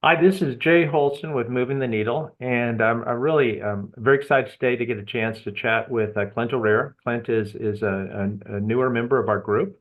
Hi, this is Jay Holstine with Moving the Needle, and I'm really very excited today to get a chance to chat with Clint O'Rear. Clint is a newer member of our group,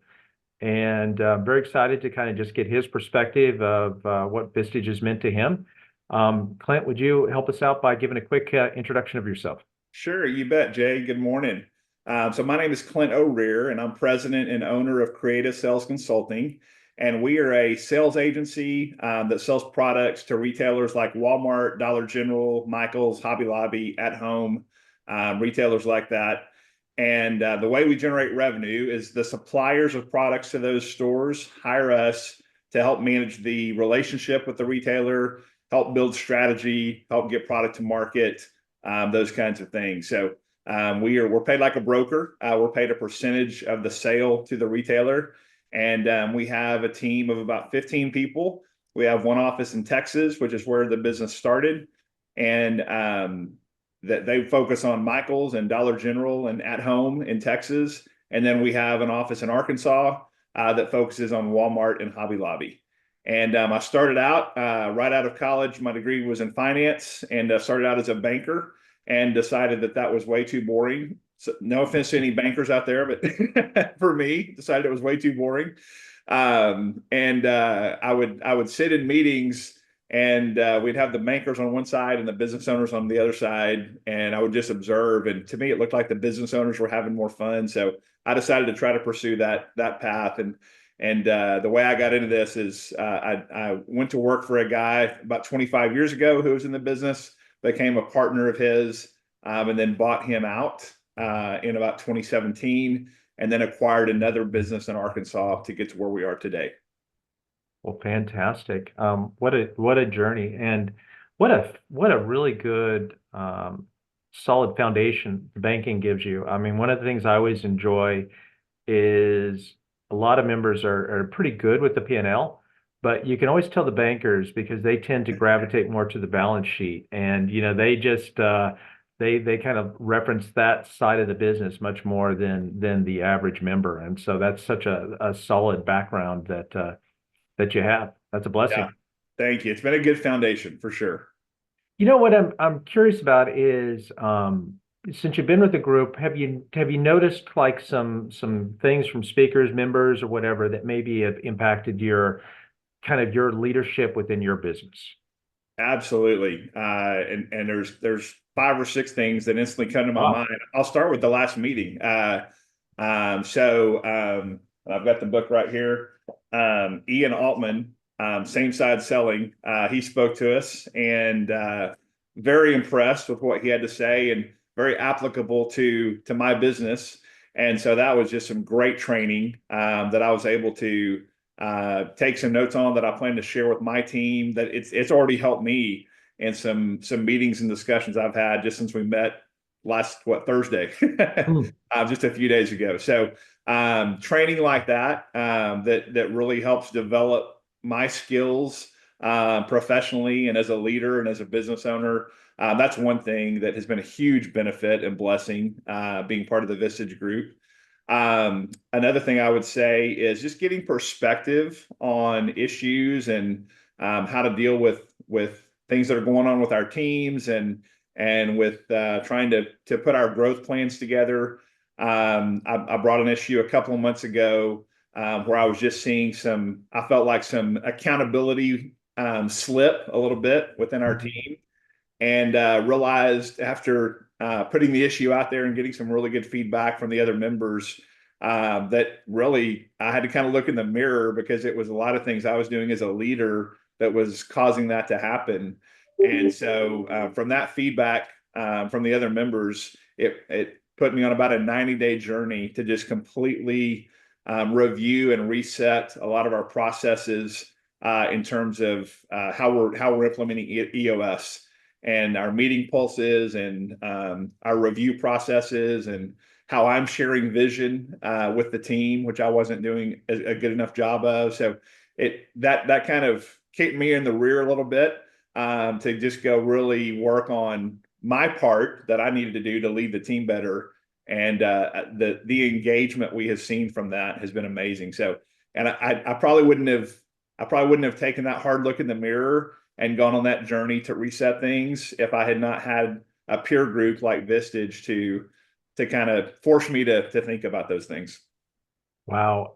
and very excited to kind of just get his perspective of what Vistage has meant to him. Clint, would you help us out by giving a quick introduction of yourself? Sure, you bet, Jay. Good morning. So my name is Clint O'Rear, and I'm president and owner of Creative Sales Consulting. And we are a sales agency that sells products to retailers like Walmart, Dollar General, Michaels, Hobby Lobby, At Home, retailers like that. And the way we generate revenue is the suppliers of products to those stores hire us to help manage the relationship with the retailer, help build strategy, help get product to market, those kinds of things. So we're paid like a broker. We're paid a percentage of the sale to the retailer, and we have a team of about 15 people. We have one office in Texas, which is where the business started, and that they focus on Michaels and Dollar General and At Home in Texas. And then we have an office in Arkansas that focuses on Walmart and Hobby Lobby. And I started out right out of college. My degree was in finance, and started out as a banker, and decided that that was way too boring. So, no offense to any bankers out there, but for me, decided it was way too boring. And I would sit in meetings, and we'd have the bankers on one side and the business owners on the other side, and I would just observe. And to me, it looked like the business owners were having more fun, so I decided to try to pursue that path. And the way I got into this is I went to work for a guy about 25 years ago who was in the business, became a partner of his, and then bought him out in about 2017, and then acquired another business in Arkansas to get to where we are today. Well, fantastic. What a journey, and what a really good solid foundation banking gives you. I mean, one of the things I always enjoy is a lot of members are pretty good with the P&L, but you can always tell the bankers because they tend to gravitate more to the balance sheet, and they just they kind of reference that side of the business much more than the average member, and so that's such a solid background that you have. That's a Yeah, blessing. thank you. It's been a good foundation for sure. You know what I'm curious about is since you've been with the group, have you noticed like some things from speakers, members, or whatever that maybe have impacted your kind of your leadership within your business? Absolutely. And there's five or six things that instantly come to my Wow. mind. I'll start with the last meeting. I've got the book right here. Ian Altman, same side selling. He spoke to us, and very impressed with what he had to say, and very applicable to my business. And so that was just some great training that I was able to take some notes on, that I plan to share with my team. That it's already helped me in some meetings and discussions I've had just since we met last Thursday, Hmm. just a few days ago. So training like that, that really helps develop my skills professionally and as a leader and as a business owner. That's one thing that has been a huge benefit and blessing, being part of the Vistage group. Another thing I would say is just getting perspective on issues, and how to deal with things that are going on with our teams, and with trying to put our growth plans together. I brought an issue a couple of months ago, where I was just seeing I felt like some accountability slip a little bit within our Mhm. team, and realized after putting the issue out there and getting some really good feedback from the other members, that really I had to kind of look in the mirror, because it was a lot of things I was doing as a leader that was causing that to happen. And so from that feedback from the other members, it put me on about a 90-day journey to just completely review and reset a lot of our processes in terms of how we're implementing EOS, and our meeting pulses, and our review processes, and how I'm sharing vision with the team, which I wasn't doing a good enough job of. So that kind of kicked me in the rear a little bit, to just go really work on my part that I needed to do to lead the team better. And the engagement we have seen from that has been amazing. So, and I probably wouldn't have taken that hard look in the mirror and gone on that journey to reset things if I had not had a peer group like Vistage to kind of force me to think about those things. Wow.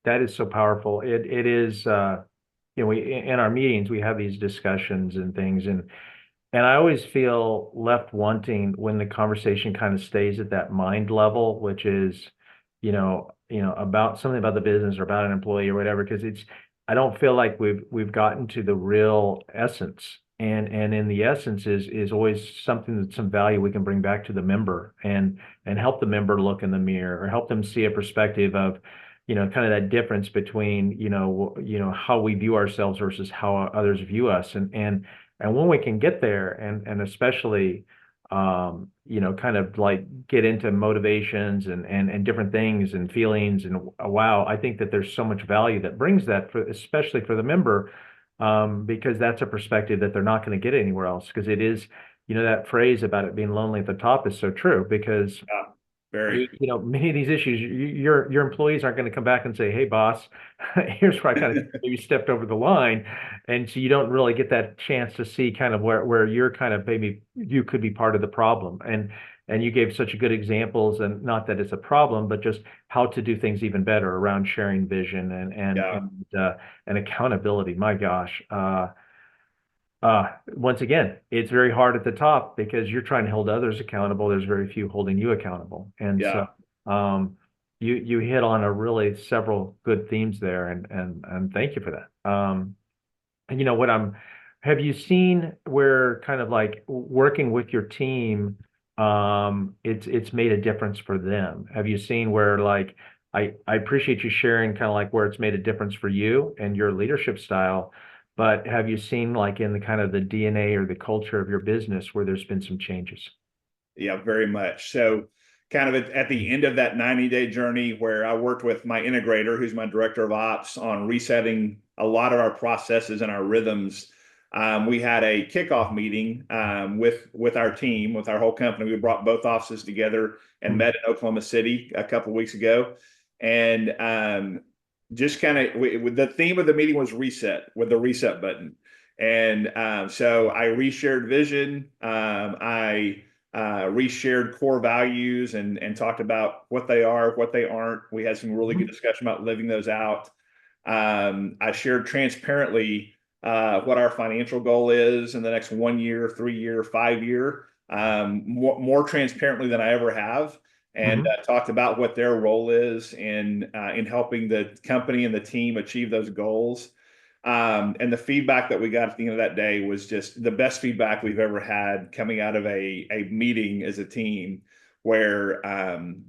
That is so powerful. It is, we in our meetings we have these discussions and things, and I always feel left wanting when the conversation kind of stays at that mind level, which is, about something about the business or about an employee or whatever, because I don't feel like we've gotten to the real essence. And in the essence is always something that's some value we can bring back to the member and help the member look in the mirror or help them see a perspective of, kind of that difference between, how we view ourselves versus how others view us. And when we can get there and especially kind of like get into motivations and different things and feelings and wow, I think that there's so much value that brings that for especially for the member because that's a perspective that they're not going to get anywhere else because it is, that phrase about it being lonely at the top is so true because Yeah, very. many of these issues, your employees aren't going to come back and say, "Hey, boss, here's where I kind of maybe stepped over the line," and so you don't really get that chance to see kind of where you're kind of maybe you could be part of the problem. And you gave such good examples, and not that it's a problem, but just how to do things even better around sharing vision Yeah, and accountability. My gosh. Once again, it's very hard at the top because you're trying to hold others accountable. There's very few holding you accountable. And yeah. so you hit on a really several good themes there and thank you for that. And have you seen where kind of like working with your team, it's made a difference for them? Have you seen where like I appreciate you sharing kind of like where it's made a difference for you and your leadership style, but have you seen like in the kind of the DNA or the culture of your business where there's been some changes? Yeah, very much. So, kind of at the end of that 90-day journey, where I worked with my integrator, who's my director of ops, on resetting a lot of our processes and our rhythms. We had a kickoff meeting with our team, with our whole company. We brought both offices together and met in Oklahoma City a couple of weeks ago, and just kind of the theme of the meeting was reset with the reset button. And so I reshared vision. I reshared core values and talked about what they are, what they aren't. We had some really good discussion about living those out. I shared transparently what our financial goal is in the next 1 year, 3 year, 5 year, more transparently than I ever have, and Mhm. talked about what their role is in helping the company and the team achieve those goals. And the feedback that we got at the end of that day was just the best feedback we've ever had coming out of a meeting as a team, where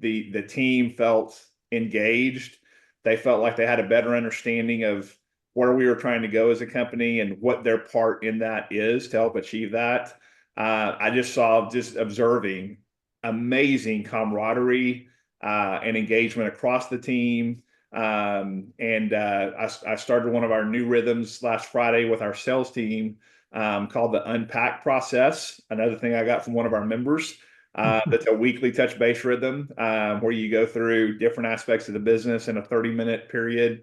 the team felt engaged. They felt like they had a better understanding of where we were trying to go as a company and what their part in that is to help achieve that. I just saw, just observing, amazing camaraderie and engagement across the team. And I started one of our new rhythms last Friday with our sales team, called the unpack process. Another thing I got from one of our members. That's a weekly touch base rhythm, where you go through different aspects of the business in a 30-minute period.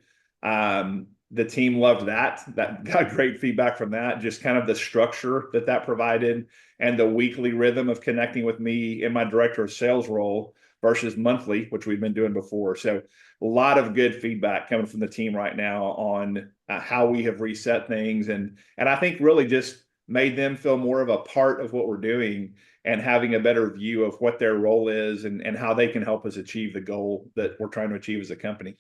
The team loved that got great feedback from that, just kind of the structure that provided, and the weekly rhythm of connecting with me in my director of sales role versus monthly, which we've been doing before. So a lot of good feedback coming from the team right now on how we have reset things, and I think really just made them feel more of a part of what we're doing and having a better view of what their role is and how they can help us achieve the goal that we're trying to achieve as a company.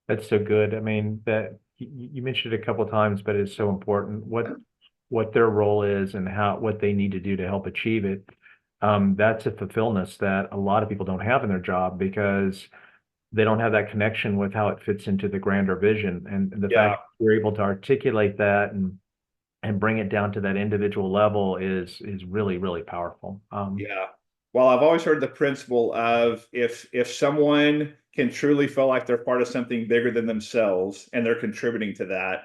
That's so good. I mean, that you mentioned it a couple of times, but it's so important what their role is and what they need to do to help achieve it. That's a fulfillment that a lot of people don't have in their job because they don't have that connection with how it fits into the grander vision. And the Yeah, fact you're able to articulate that and bring it down to that individual level is really, really powerful. yeah. Well, I've always heard the principle of if someone can truly feel like they're part of something bigger than themselves and they're contributing to that,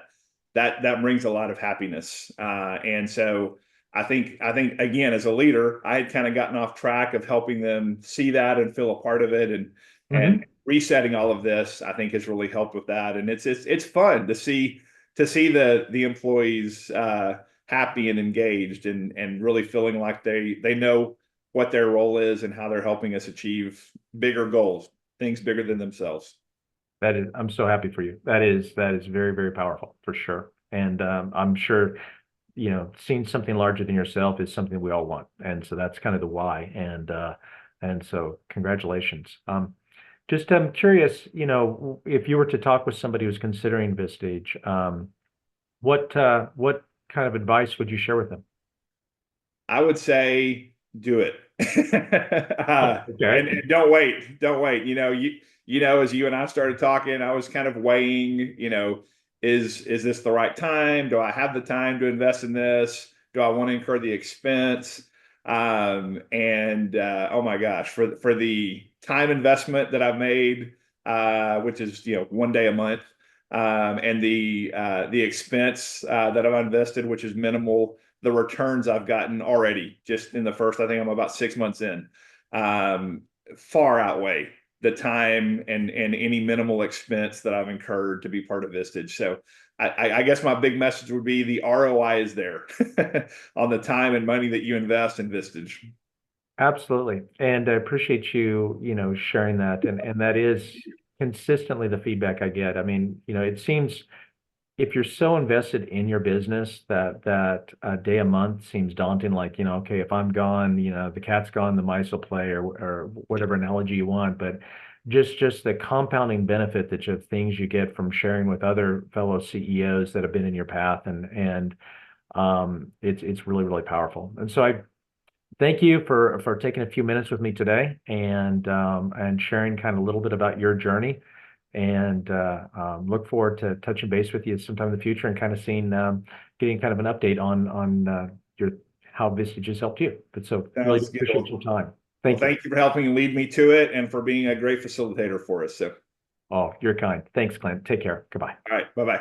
that brings a lot of happiness. And so I think again, as a leader, I had kind of gotten off track of helping them see that and feel a part of it, and Mhm. resetting all of this, I think, has really helped with that. And it's fun to see to see the employees happy and engaged and really feeling like they know what their role is and how they're helping us achieve bigger goals, things bigger than themselves. That is, I'm so happy for you. That is very, very powerful for sure. And I'm sure, seeing something larger than yourself is something we all want. And so that's kind of the why. And so congratulations. Just I'm curious, if you were to talk with somebody who's considering Vistage, what kind of advice would you share with them? I would say do it. Okay. And don't wait. As you and I started talking, I was kind of weighing, is this the right time? Do I have the time to invest in this? Do I want to incur the expense? And oh my gosh, for the time investment that I've made, which is one day a month, and the expense that I've invested, which is minimal, the returns I've gotten already just in the first, I think I'm about 6 months in, um, far outweigh the time and any minimal expense that I've incurred to be part of Vistage. So I guess my big message would be the ROI is there on the time and money that you invest in Vistage. Absolutely. And I appreciate you, sharing that. And that is consistently the feedback I get. I mean, it seems if you're so invested in your business that a day a month seems daunting, like, okay, if I'm gone, the cat's gone, the mice will play, or whatever analogy you want. But just the compounding benefit that of things you get from sharing with other fellow CEOs that have been in your path, and it's really, really powerful. And so I thank you for taking a few minutes with me today, and sharing kind of a little bit about your journey, and look forward to touching base with you sometime in the future and kind of seeing, getting kind of an update on your how Vistage has helped you. But so really Sounds good. appreciate your time. Well, Thank you. thank you for helping lead me to it and for being a great facilitator for us. So, Oh, you're kind. Thanks, Clint. Take care. Goodbye. all right, bye bye.